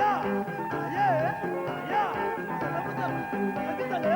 Ayah, ayah, ayah,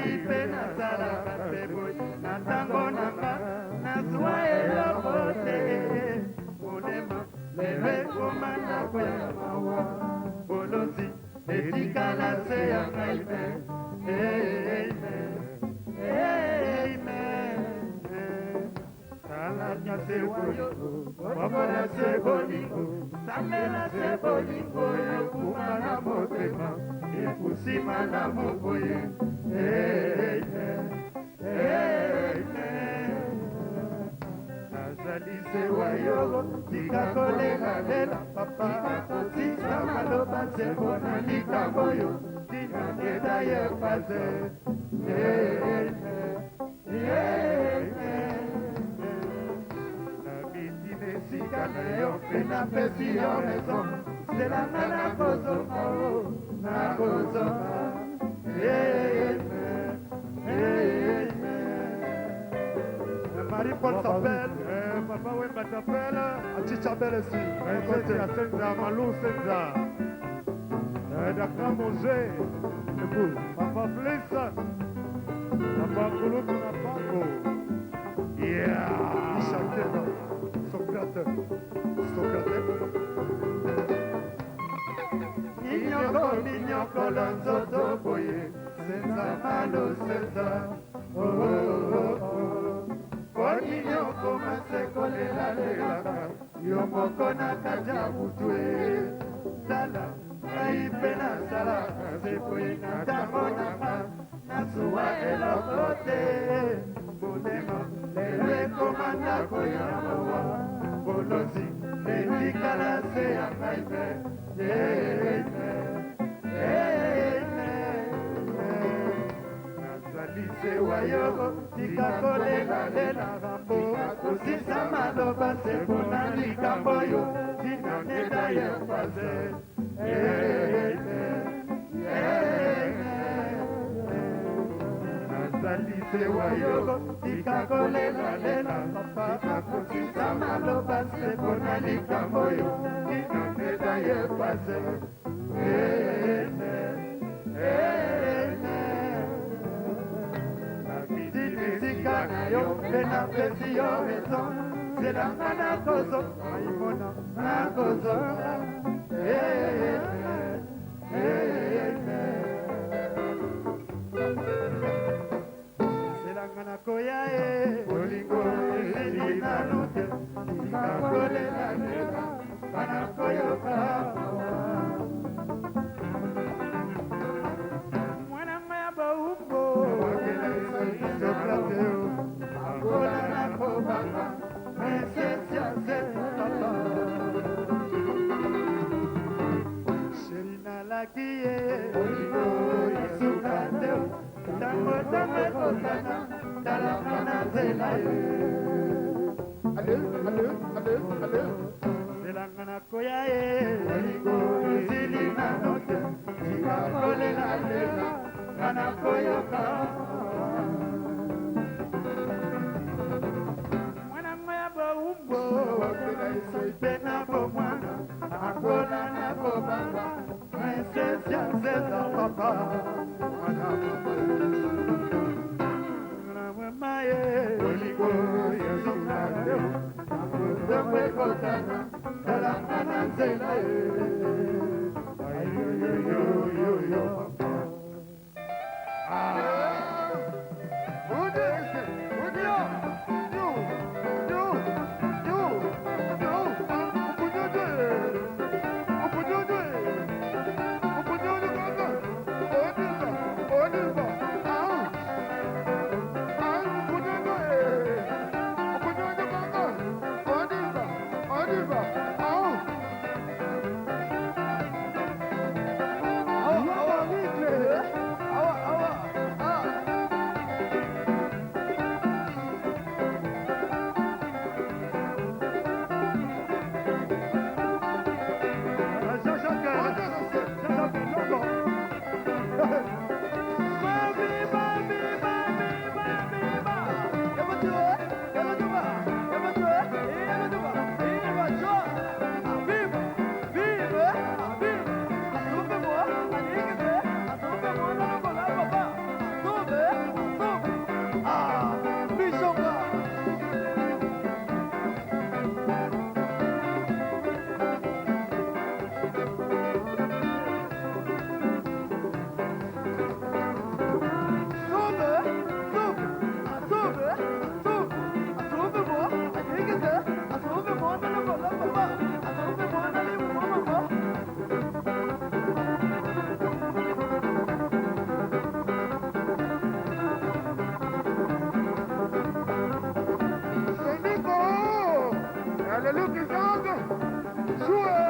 ngai mpe nazalaka mpe boye na ntango nanga nazwa eloko te molema lelo ekoma ndako ya mawa bolonzi etikala se ya ngai me Salanya se bolingo, wamola se bolingo, samela se bolingo, yekuma na motema, yekusima na mokoye. Nazali se wayogo, tika kolela lela papa, sisa maloba se bona likambo yo, tina ngeda ye paze. Yo pena pesi yo maison c'est la nana kozoma Marie-Paul s'appelle Papa Wemba t'appelle Achicha Belesi côté à Senza Malou Senza Dakar Mongé Papa Bliss Papa Koulou Napango Yeah Ishakena Socrates Ninyoko lanzoto boye Senza malo senza Kwa ninyoko maseko lela lelaka Yomoko na kaja mutwe Sala, aipe na sala Sepoye na tango nanga Nasuwa elokote Bonema, lele komanda koyamowa Bolozi, etikala se ya ngaibe Nazali se wayogo, tika kolela lela rambo Kusisa maloba se pona likambo yo Tina neda ye faze Nazali se wayogo, tika kolela lela papa Kusisa maloba se pona likambo yo Tina neda ye faze Yo pena pesi yo raison c'est la mana kozo maimona na kozo c'est la mana koya bolingo elina note ikakole la nela mana koyoka mwana maya baumbo wakela Socrates Angola na kobanga, esencia se papa. Sherina lakie, oigo isukateo, tango tango kotana, talamana zelaye. Ale. Selangana koyae, oigo isilina note, tika kole la lela, kana koyoka. Pena bomwana, Angola na kobanga, princesse Zeta papa. Mamaye, Oligo, Yasukade, Akuzwe kotana, Talamana zela yo. Luke Song, Sue.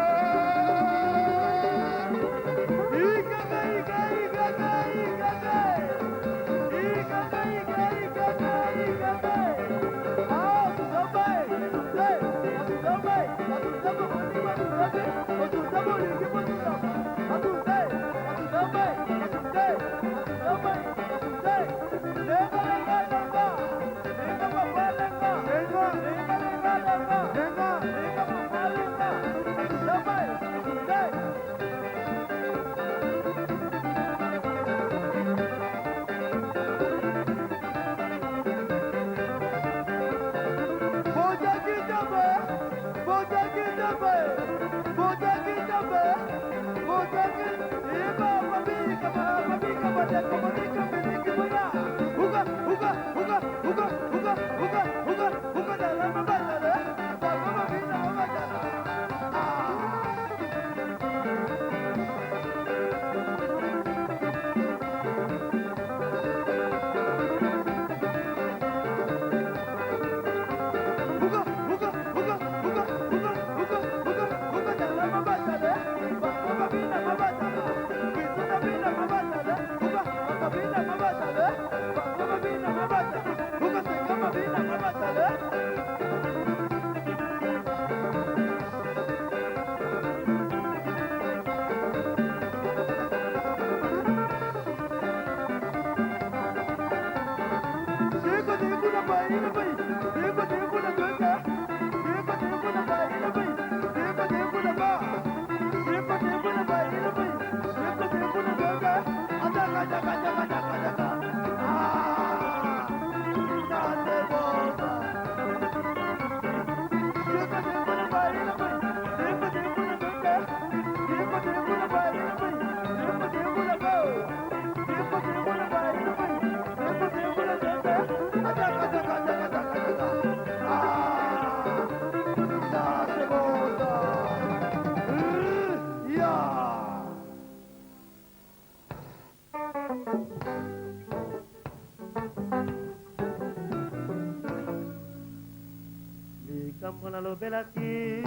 Nalobelaki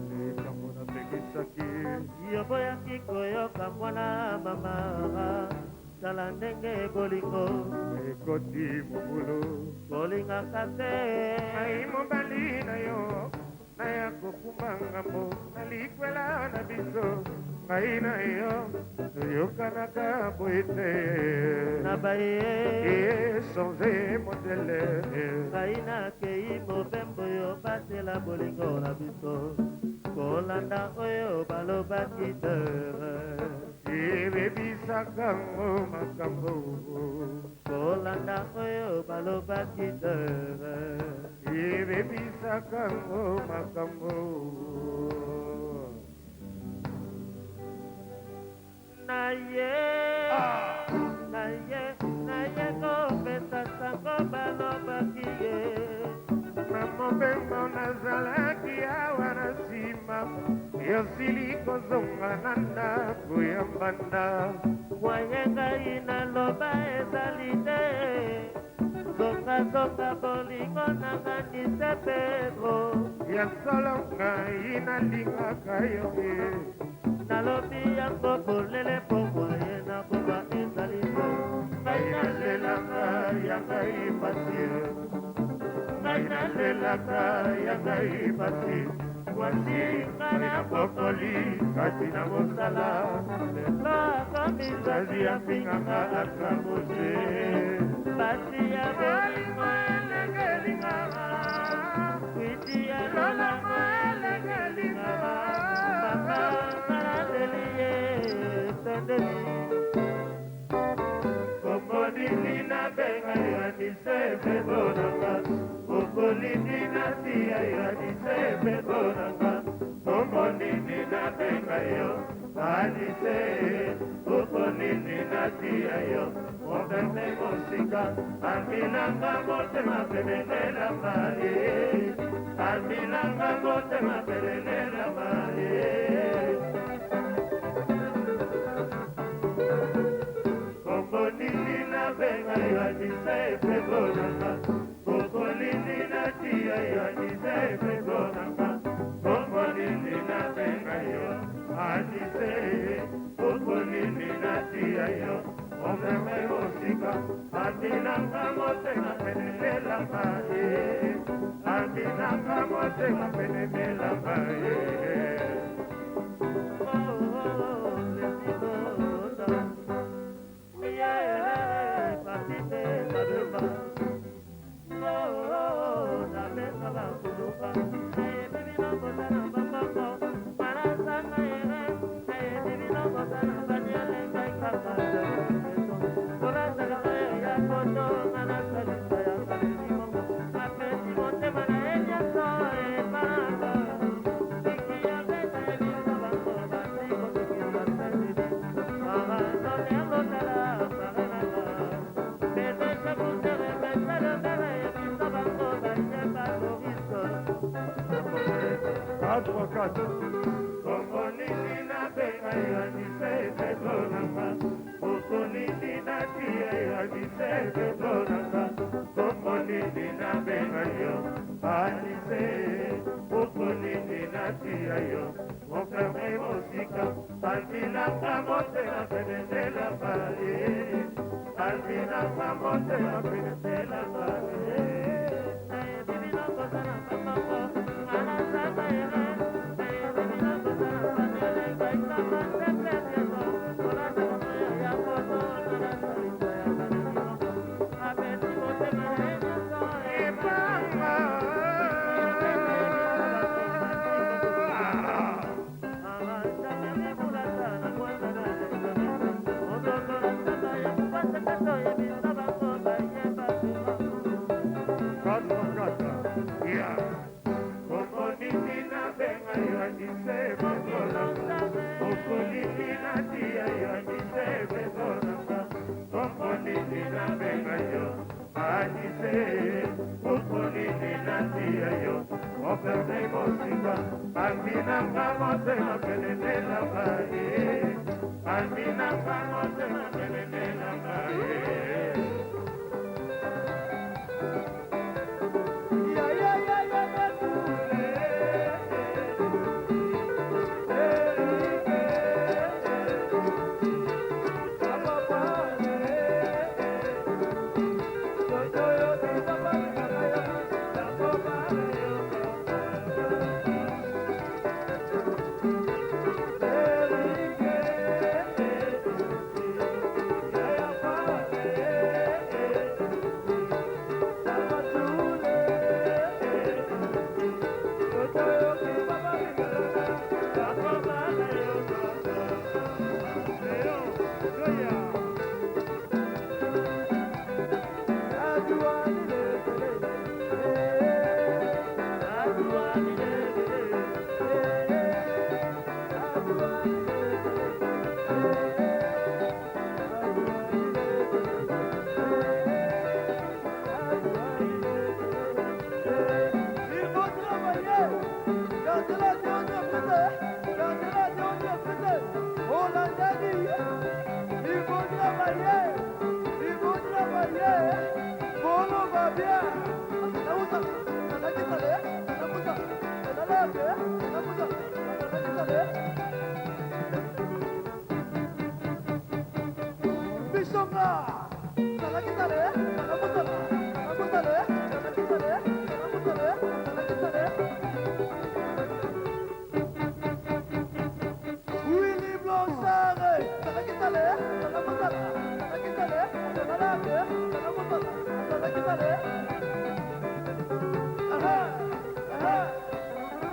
likambo napekisaki yo boyaki koyoka mwana mama tala ndenge bolingo ekoti mobulu kolingaka te ngai mobali na yo naya kokumba ngambo na likwela na biso ngai na yo toyokanaka boye te na baye echange modele ngai nakei mobembo yo batela bolingo na biso kolanda oyo balobaki tere ebebisaka ngo makambo kolanda oyo balobaki tere ebebisaka ngo makambo naye kopesa sango balobaki ye na mobembo nazalaki awa na nsima yosili kozonga na ndako ya mbanda mwaye ngai naloba ezali te zonga bolingo nanga nise Pedro ya solo ngai nalingaka yo nalobi yango bolele po mwaye na boba ezali te ngai nalelaka ya ngai pasi ngai nalelaka ya ngai pasi wasi ngai na bokoli kati na mosala lelo akomizazi apingaka atramoje pasi ya bolingo elengelingaka kwiti ya lolango elengelingaka mama nalateliye tendeli kokodini na benga yanise bebonanga kokolini na tia yanise bebonanga komonini na benga yo anise kokolini na tia yo mobembe mosika amilanga motema pebelela mali amilanga motema pebelela mali kokolini na benga yo anise bebonanga kokolini na tia yo anise bebonanga mosika andinanga motema penemelanga andinanga motema penemelanga advocate kokonini na benga ya disete bonanga kokonini na tia ya disete bonanga kokonini na benga yo anise kokonini na tia yo mokame mosika andina kamote na penetela pale andina kamote na penetela pale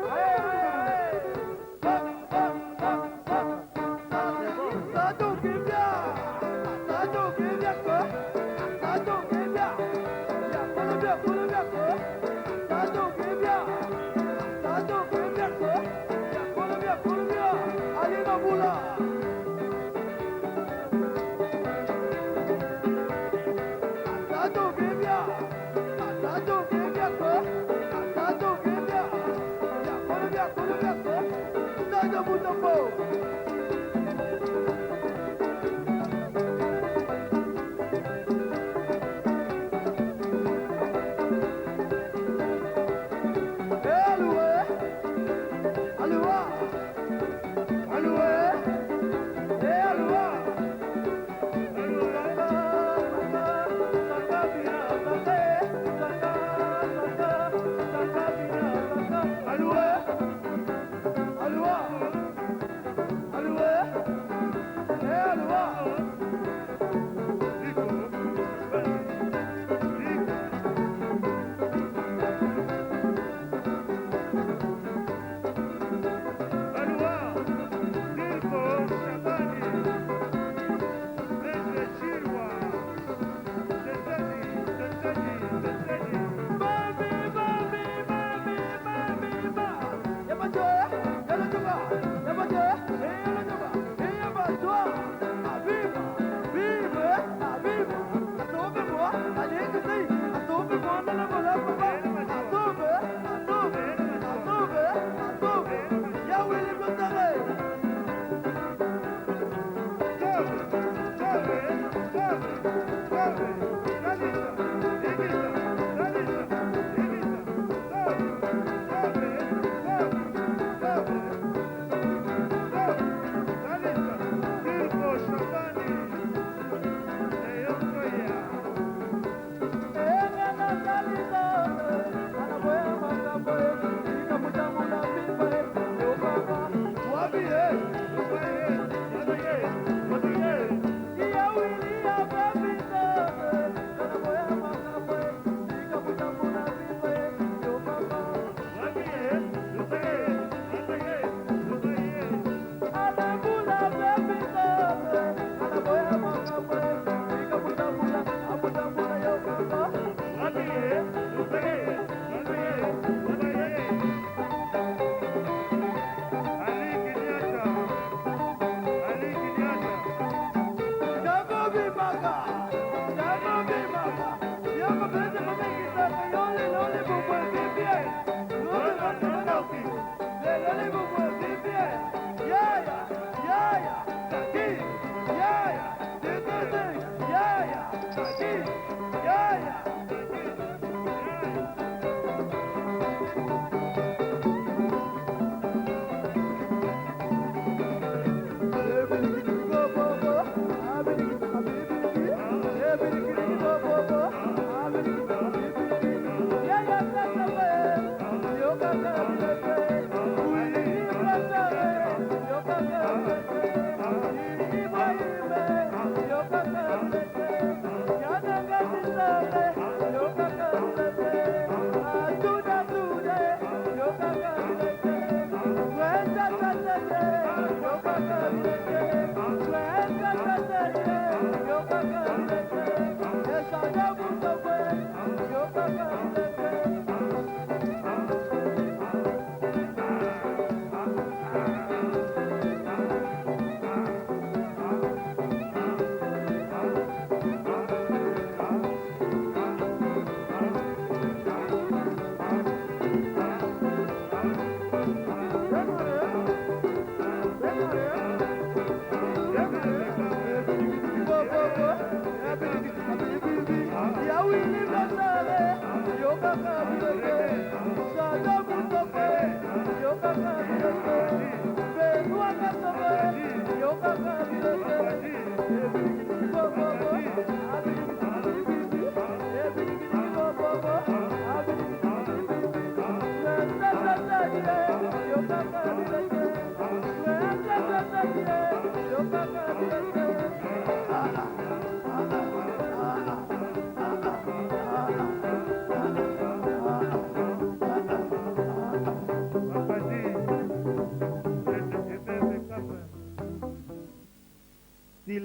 Hey!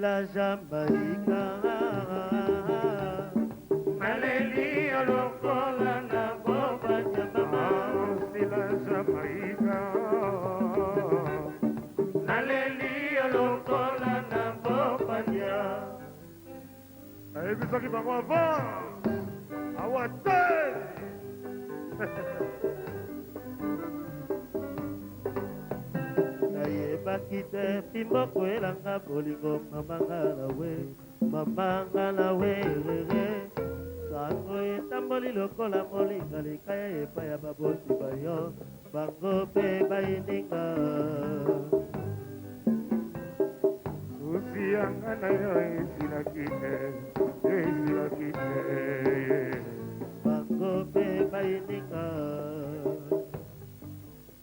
La Jamaïca Maleli olokola na boba nyama si la Jamaïca Maleli olokola na boba nya Ebisaki bango avant awate bakite pimbo kwelanga bolingo mamanga nawe sango etamboli lokola molinga likaya epai ya babosi bayo bango mpe bayininga susi yanga na yo esilaki te bango mpe bayininga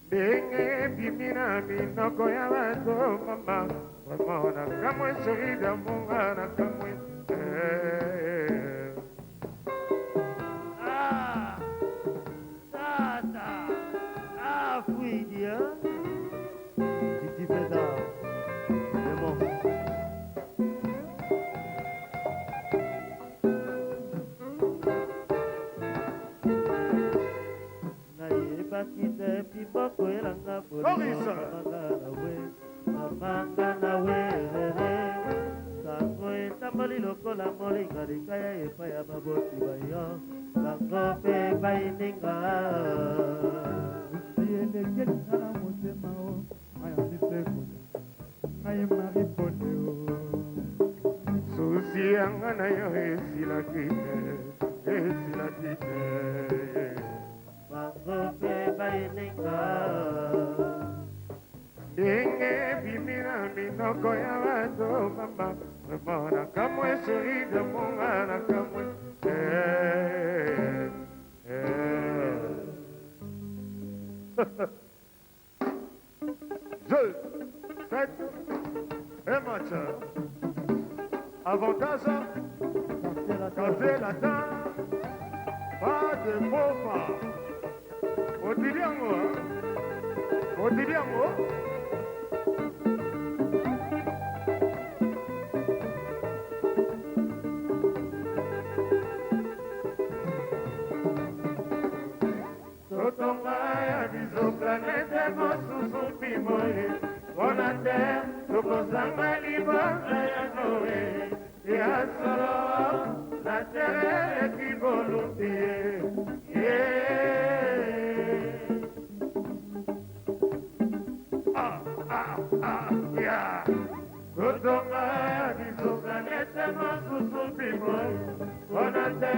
ndenge bimi na minoko ya bato mama wamona kamwe sorida munga na kamwe tata fuidia tikipeda emo bakite piboko elanga mamanga nawe sango etamboli lokola molinga likaya epai ya babosi bayo bango mpe bayininga elekeli na motema o ayambiseko ngai maripone o susi yanga na yo esilaki te bango mpe bayininga ndenge bimi na minoko ya bato mama mona kamwe soride munga na kamwe Jeu, fête et match. Avantage, café latin, pas de faux pas. Otiliango. Totonga ya biso planete mosusu pimoye mpona te tokozanga libanga ya noe ya solo na tere ekiboluti ye totonga ya biso planete mosusu pimoye mpona te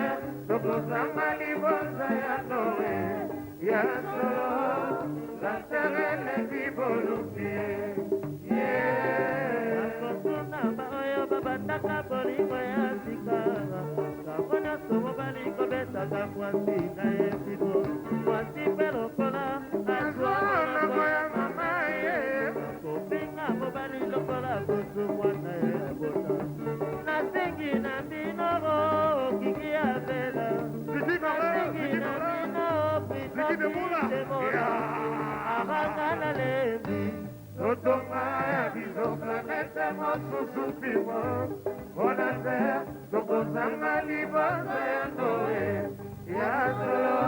tokozanga libanga ya noe ya solo la terre leki bolupie akosuna baoyo babandaka bolingo ya sika kabona somo balingo betaka mwasi na esibo mwasi mpe lokola azwanango ya mama ye kopinga mobali lokola kusu mwana ye abota nasengi na minoro okiki ya vela nasengi na mino akakana lebi totonga ya biso planete mosusu pimo mpona te tokozanga libonza ya noe ya solo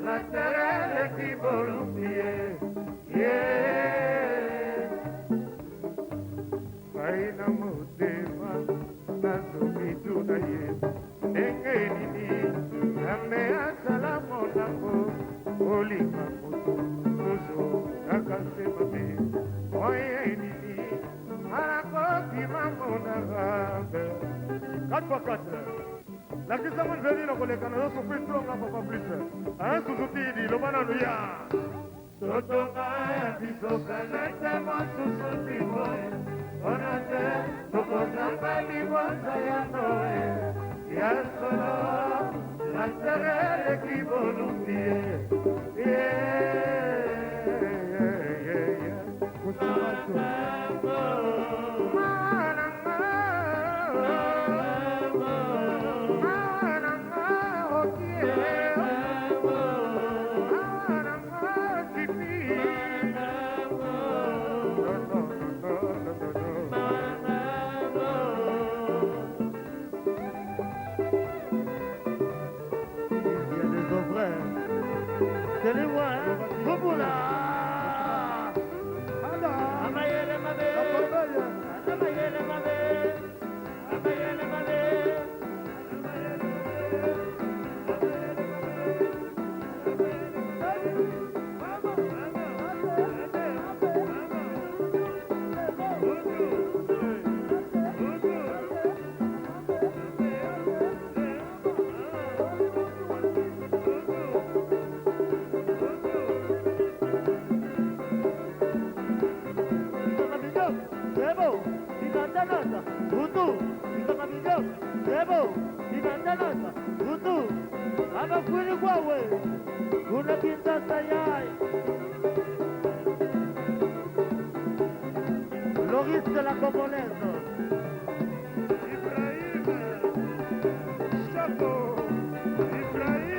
la tere leki bolupie ngai na motema nazomituna ye ndenge nini nzambe asala monango olinga moto tozo kaka se mabe oye nini anakokima monanga 4x4 lakisama nzeli na koleka na yo sopri tronga papa plus un suzuki di loba nanu ya totonga ya biso kanete mosusu limoe mpona te tokozanga libonza ya noe ya solo na tere eleki bolumbi ye Loris de la Congolaise. Ibrahim Chapo Ibrahim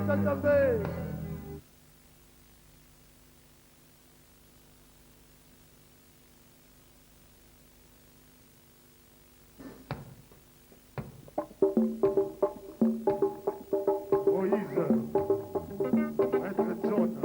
Katambe. Moïse, Maître John,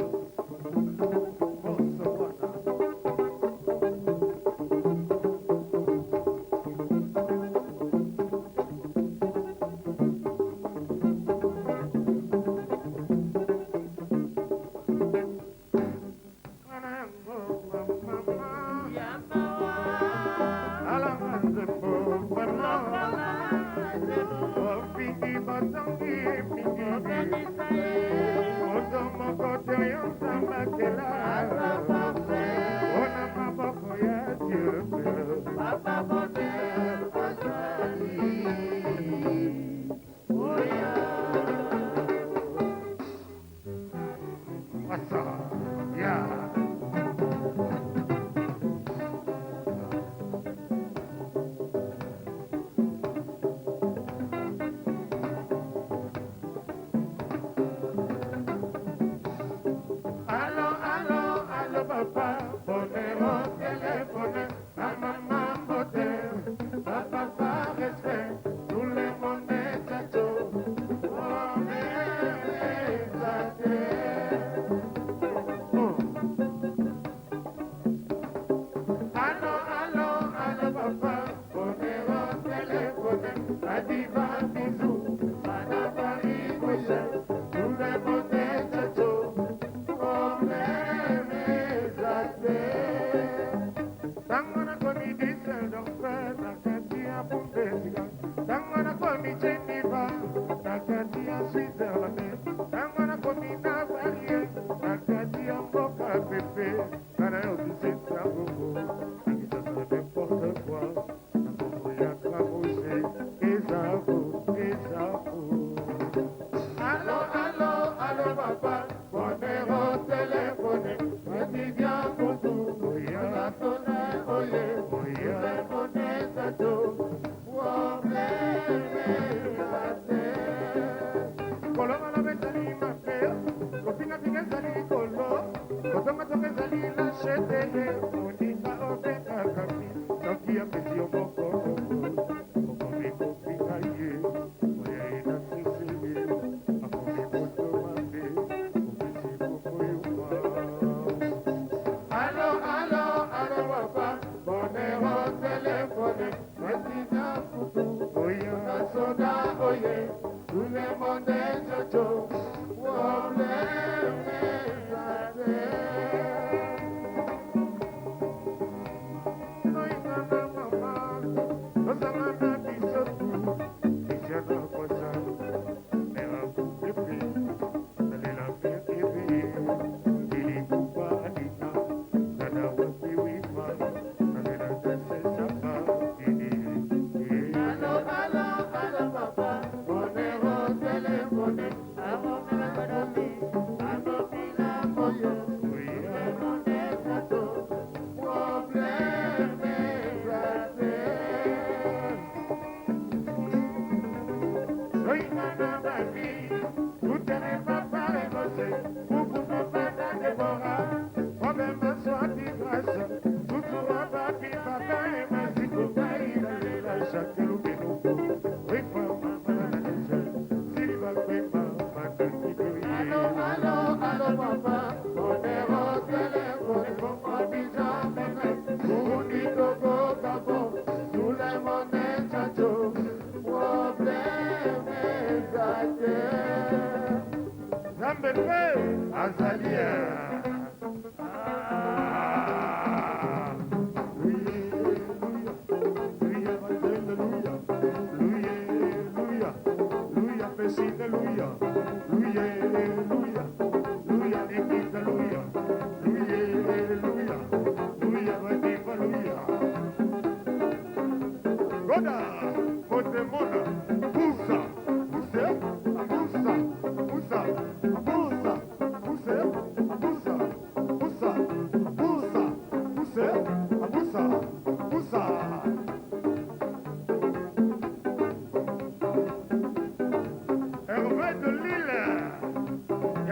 Bonsoir.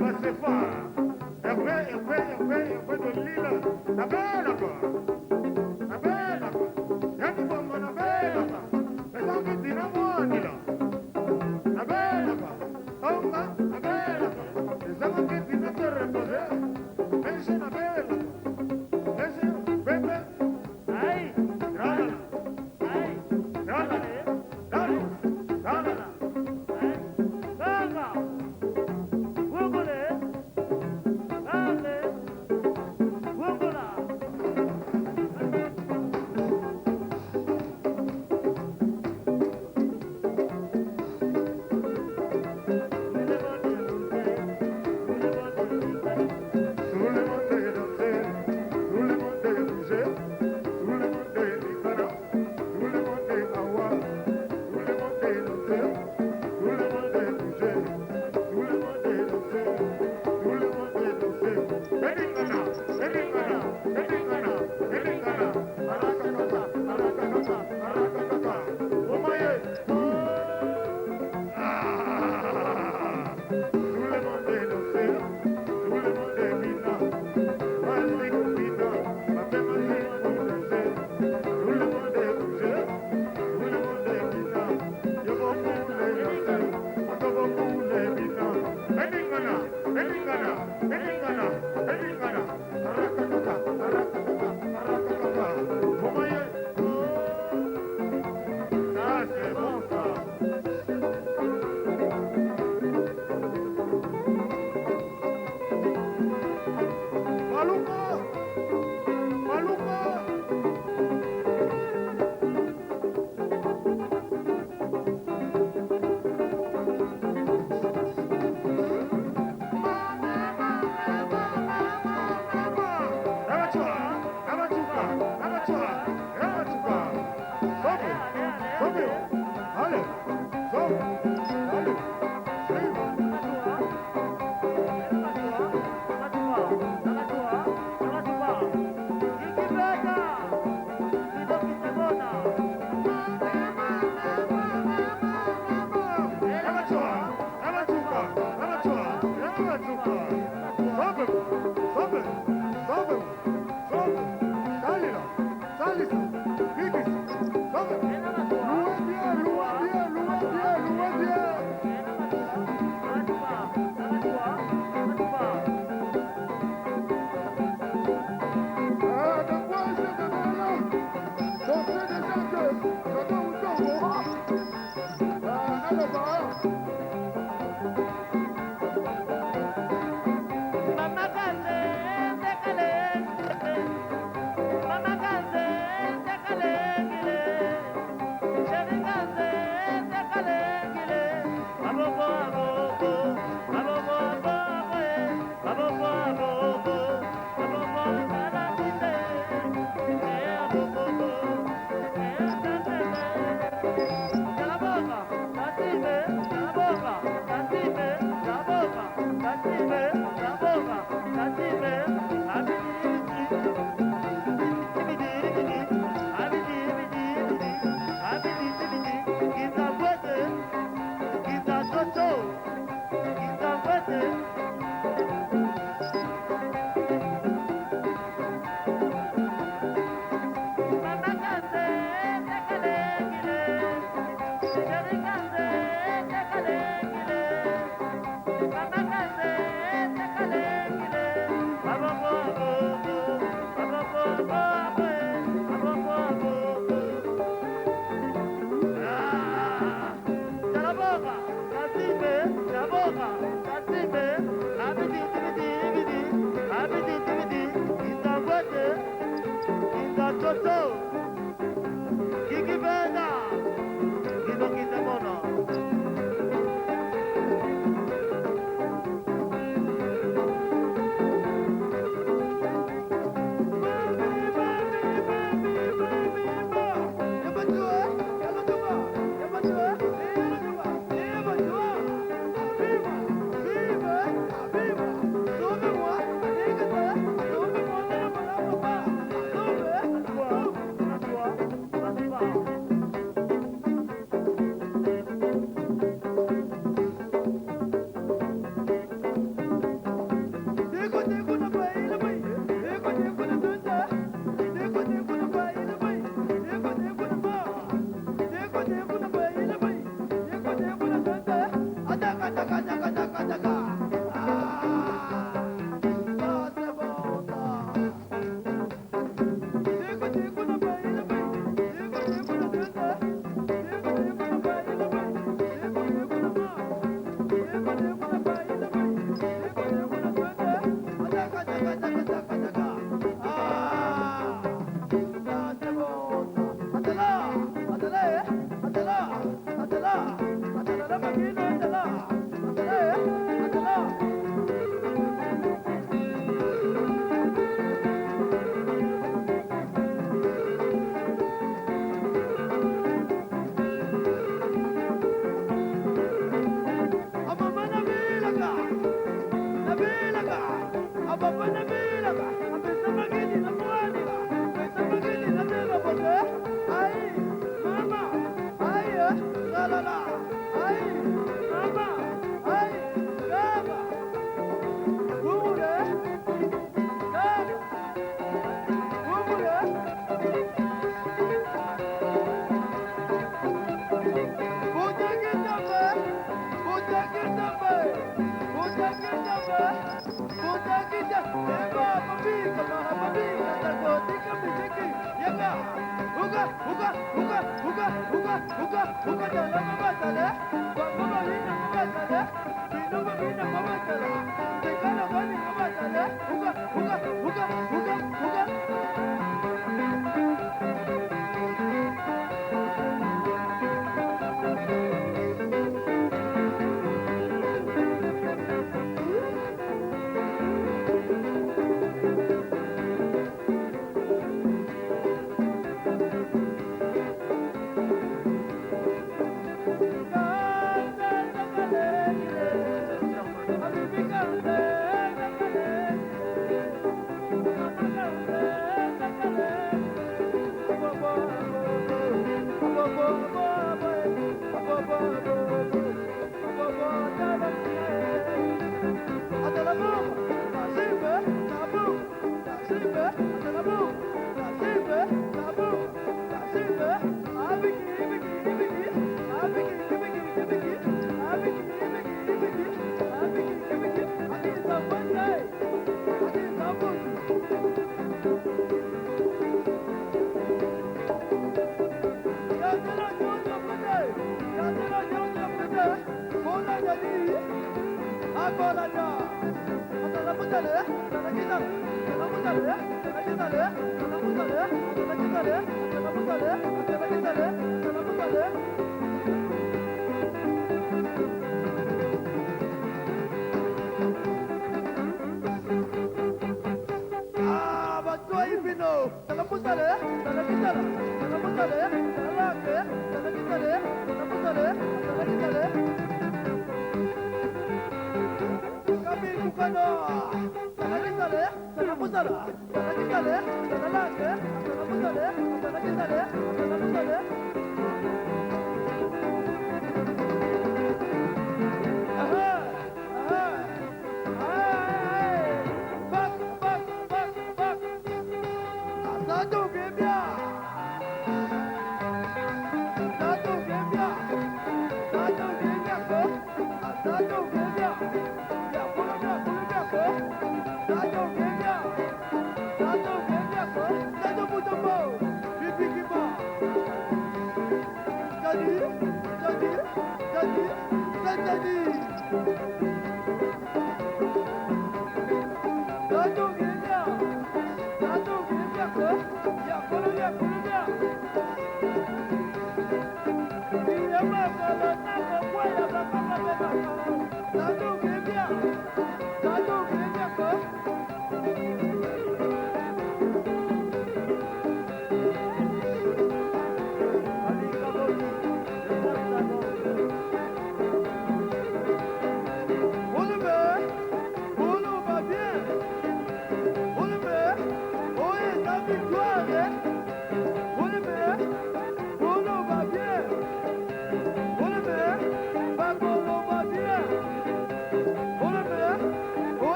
Basefa, Hervé de Lille, la belle quoi, yani bomba la belle quoi, les gens qui disent moi ni là, la belle quoi, oh la belle quoi, les gens qui disent te reposer, mais c'est la belle quoi, mais c'est bébé, aïe, rala, aïe, rala, rala, rala,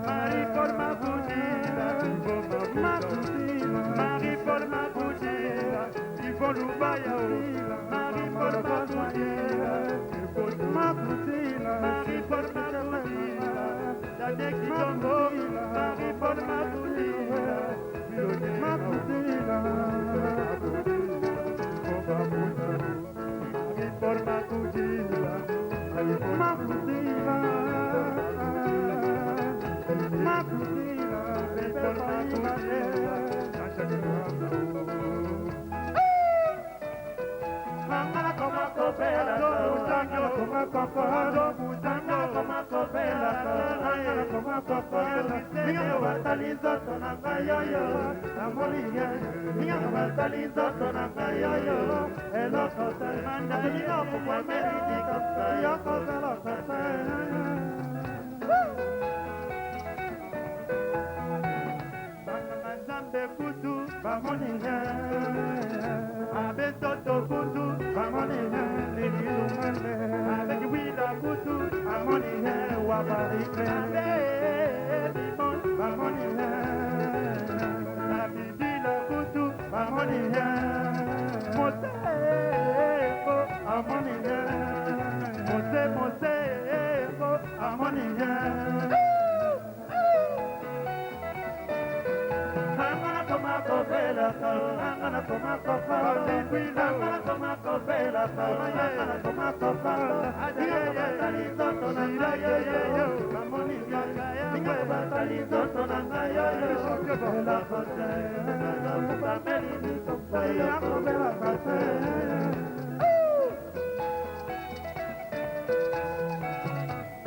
Marie-Paul Makoudila, Marie-Paul Makoudila, il faut l'oubaya, Marie-Paul Makoudila, Marie-Paul Makoudila, Dade Kitongo, Marie-Paul Makoudila, Makoudila, Marie-Paul Makoudila, Makoudila, Makoudila, Mangala koma kopela, mangala koma kopela, mangala koma kopela, mangala koma kopela. Ninga watalizo tonanga yoyo, amolige. Ninga watalizo tonanga yoyo, elo kosa manda ninga kwa meridi kosa yoko zalo kosa. Zambe kutu, bamoninga. Abesoto kutu, bamoninga. Nililumane. Abeki wida kutu, bamoninga. Wabarike. Abebimon, bamoninga. Abidila kutu, bamoninga. Moseko, amoninga. Moseko, amoninga. Kopela, angana koma kopela, angana koma kopela, angana koma kopela. Ninga batali zoto nanga yoyo, mamoni yanga. Ninga batali zoto nanga yoyo, kopela kote. Ninga kupameli ni kopela, kopela kote.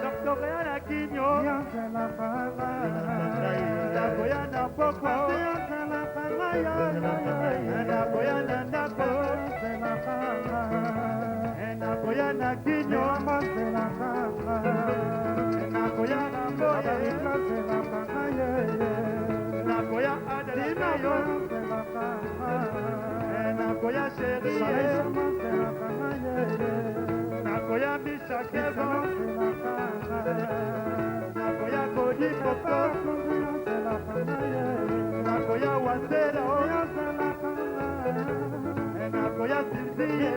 Doctor Yana Kinyo, Yana Papa, Yana Papa. Enakoyana ndako, enakoyana kinyo, enakoyana mboye, enakoya adelina yo, enakoya sheri, enakoya mishakevo, enakoya kodi koko, enakoya wazero, enakoya sinziye,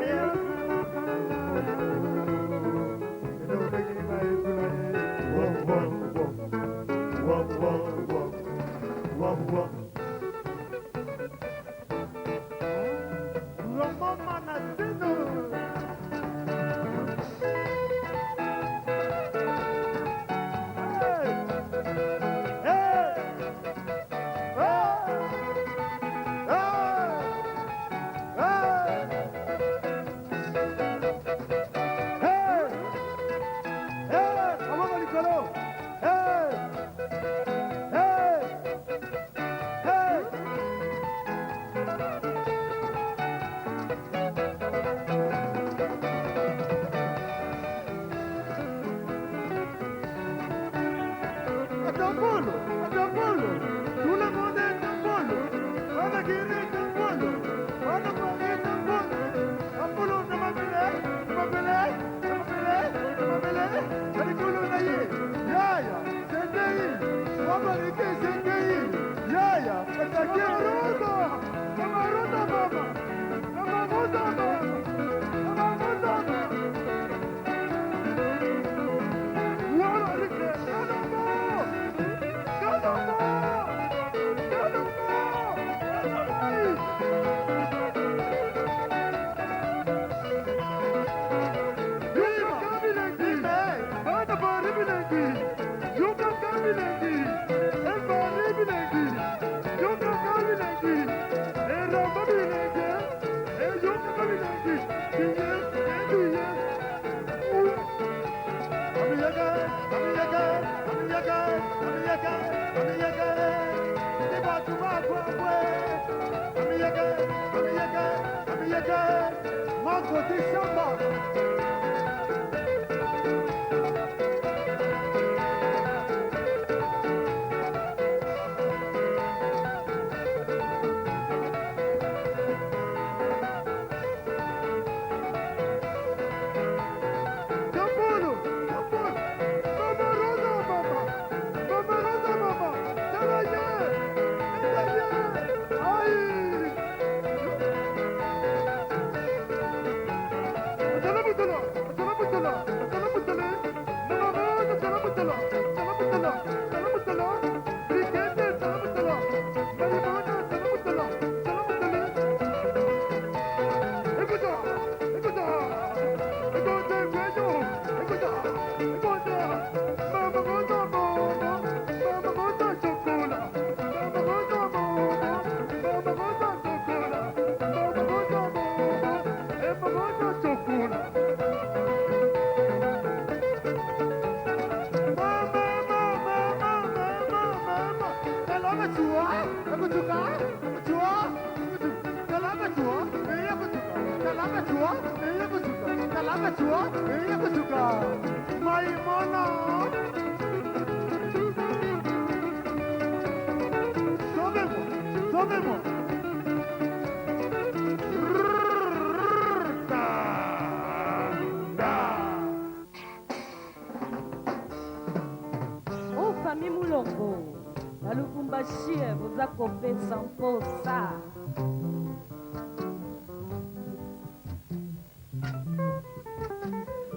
Kalamatua, Yakusuka, Kalamatua, Yakusuka, Maimona. Sauvez-moi. Oh, famille Moulombo, la Lubumbashi vous a coupé sans faux ça.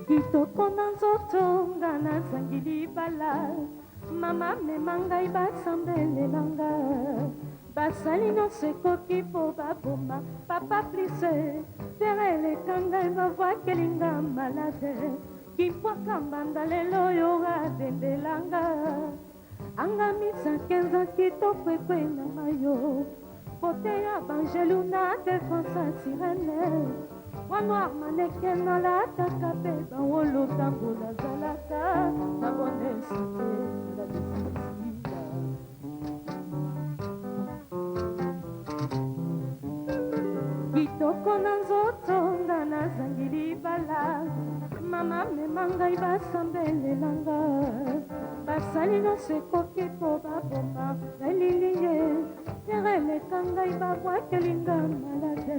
Kitoko na nzoto nga nazangi libala, mama mema ngai basambelelanga nga, basali nyonso ekoki mpo baboma papa plise tere eleka ngai bavwakeli nga malade kimpwaka mbanda lelo oyo adendelanga anga misankenza kitoko ekwenama yo pote ya banjelu na defensa sirene wanoir maneke nalataka mpe bawolo ntango nazalaka na bonesite na bisisila kitoko na nzoto nga nazangi libala mama mema ngai basambelelanga basali nyonso ekoki mpo baboma nalili ye tere eleka ngai babwakelinga malade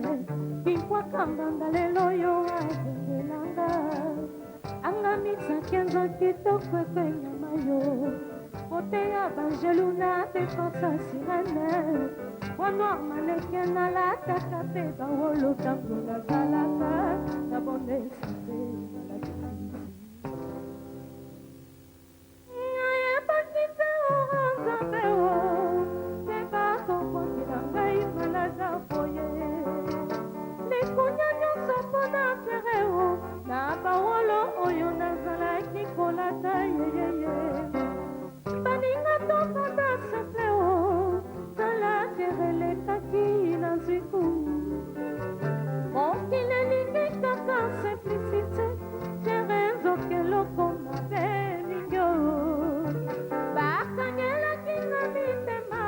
kimpwaka mbanga lelo oyo adendelanga anga misakenza kitoko ekwenyama yo pote ya banjelu na defensa sirene wanoir maneke nalataka mpe bawolo ntango nazalaka na bonesite nayebaki te oranzabe o te bakokokela ngai malada boye likunya nyonso mpona tere o na bawolo oyo nazalaki kolata yeyeye baninga tokanda seple o tala tere elekaki na nziku mokili elingi kaka simplicité tere nzokeloko mabe mingi o bakangelaki na mitema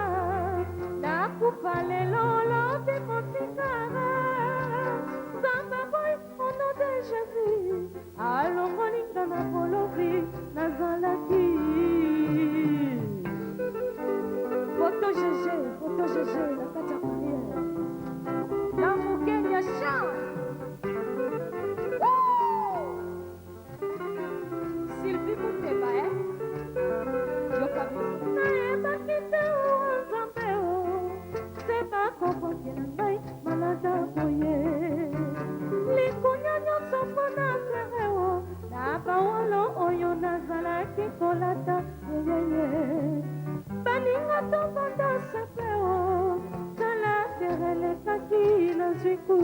nakufa lelo lobi motikara nzambe boy ono de jésus alongolinga na bolobi nazalaki foto gg na kati ya paniere la mokeni ya chance Sylvie Muteba yokabiso nayebaki te nzambe o te bakokokela ngai malada boye likunya nyonso mpona tere o na bawolo oyo nazalaki kolata yeyeye baninga tobanda sepe o tala tere elekaki na zwiku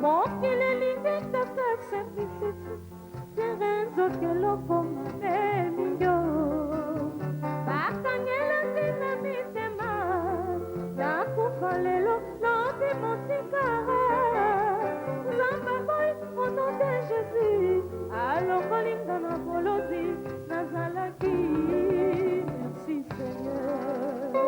mokili elingi kaka simplicité tere nzokeloko mabe mingi bakangelaki na mitema nakufa lelo lobi motikara nzambe boy ono de jésus alongolinga na bolozi nazalaki merci seigneur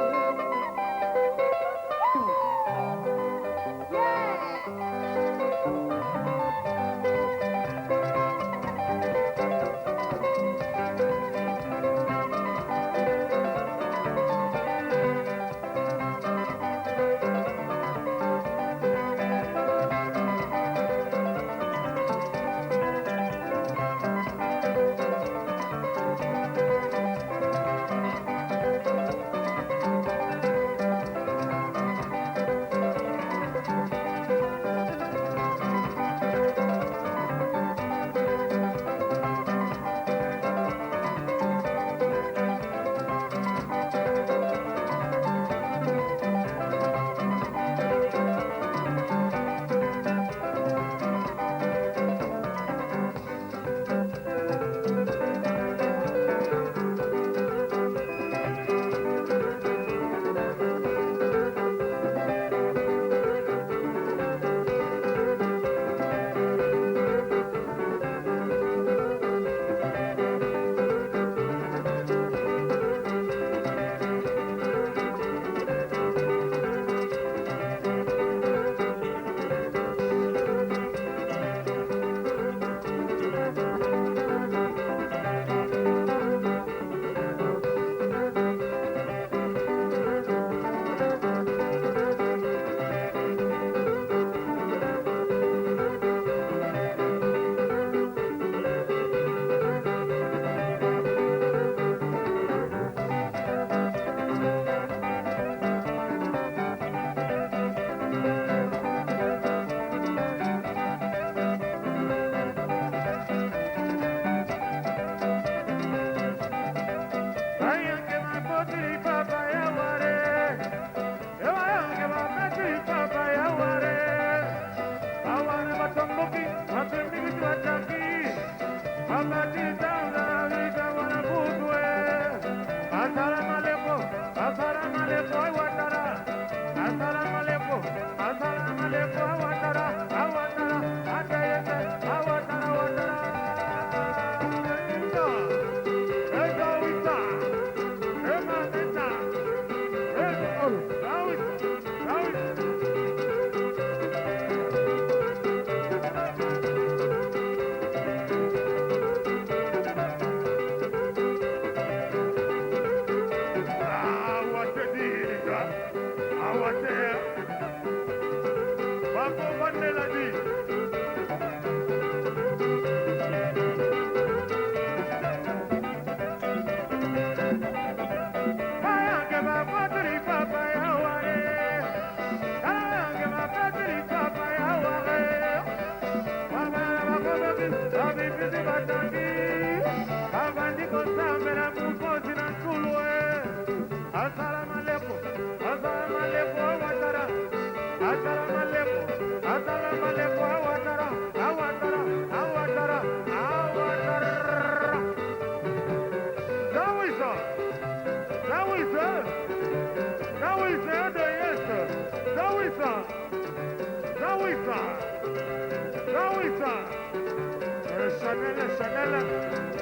Chanel,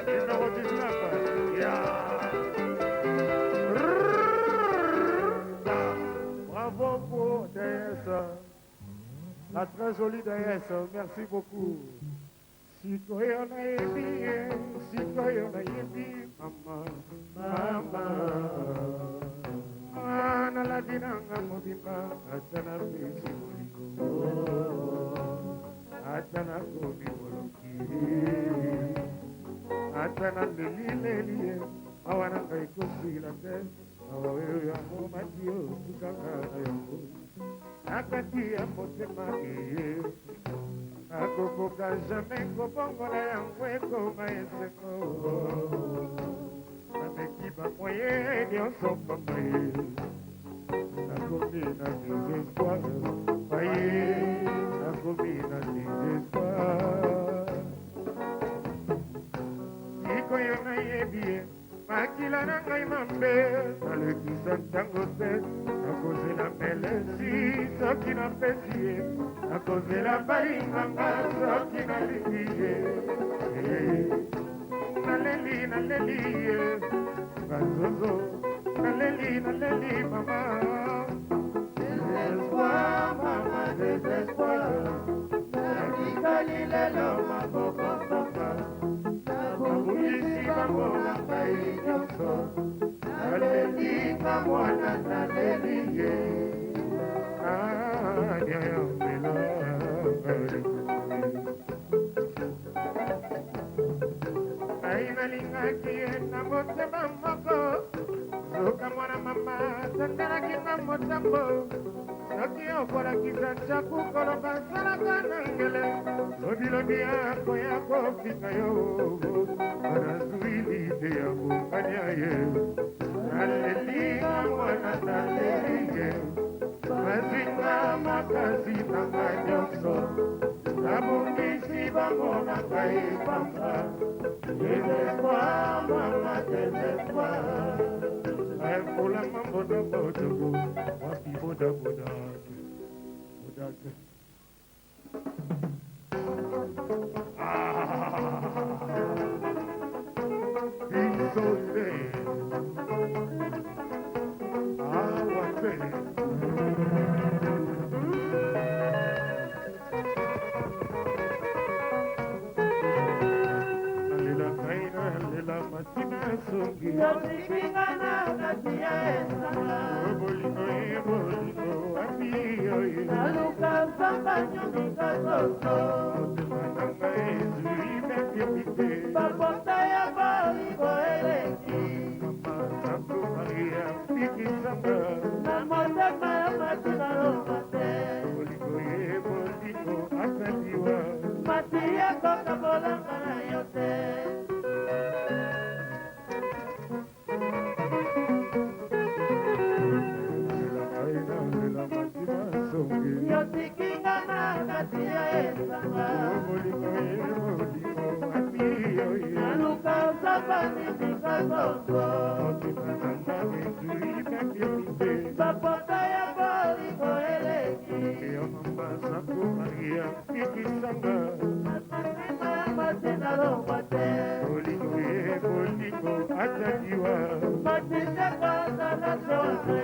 numéro 19. Bravo pour DS. La très jolie DS, merci beaucoup. Citoyen Naïbi, citoyen Naïbi, maman, maman. Mana la dinanga mobimba, atana pesi moliko. Atana kobi moloki. Atana leli, awana kai kosi la te. Awawe ya momatio, tukanga na yoko. Akati ya motema iye. Akokoka jamais kobongola yango ekoma eseko. Namekiba moye nyonso pamba ye. Nakomi na désespoir, paye. Nakomi na désespoir. Sikoyo nayebi ye, makila na ngai mambe. Nalekisa ntango te, nakozela melesi soki napesi ye. Nakozela balinganga soki nalingi ye. Naleli ye, bazozo. Naleli mama. Désespoir, mama, désespoir. Nakikali lelo maboko papa. Nabungisi bango na ngai nyonso. Naleli ka mwana naleli ye. Nalingaki ye na motema moko. Soka mwana mama sandelaki na motambo. Soki okolakisa chaku koloba salaka na ngele. Lobi yako ya kofika yo. Anazwili te ya bunganya ye. Naleli na mwana naleli ye. Mazinga makasi na nyonso. Nabungisi bango na ngai pamba. Désespoir, mama, désespoir. Pour la mambo de Bodogo, wapi boda boda, boda. Isolé, awate. Alela masina songi. Yotikingana katia esanga. Bolingo wapi yoye. Naluka samba nyonga soso. Motema nanga ezu imekepite. Babota ya bali boeleki. Mama santo Maria piki sanga. Na motema ya matina lomate. Bolingo akadiwa. Matia koka bolanga na yote. Yotikingana katia esanga. Bolingo wapi yoye. Sapota ya bolingo eleki matena longwa te matindaka na zonze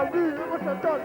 Abi, vamos saltar.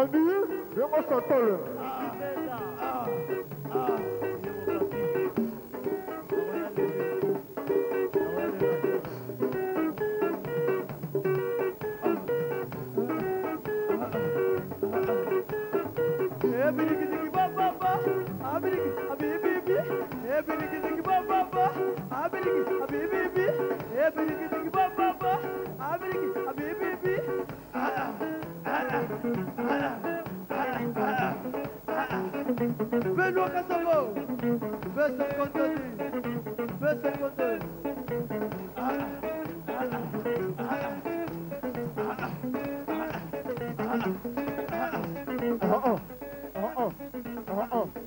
Abi, vamos saltar. Benoît Cassavo, fais 52, fais 52. Oh, oh, oh, oh, oh, oh.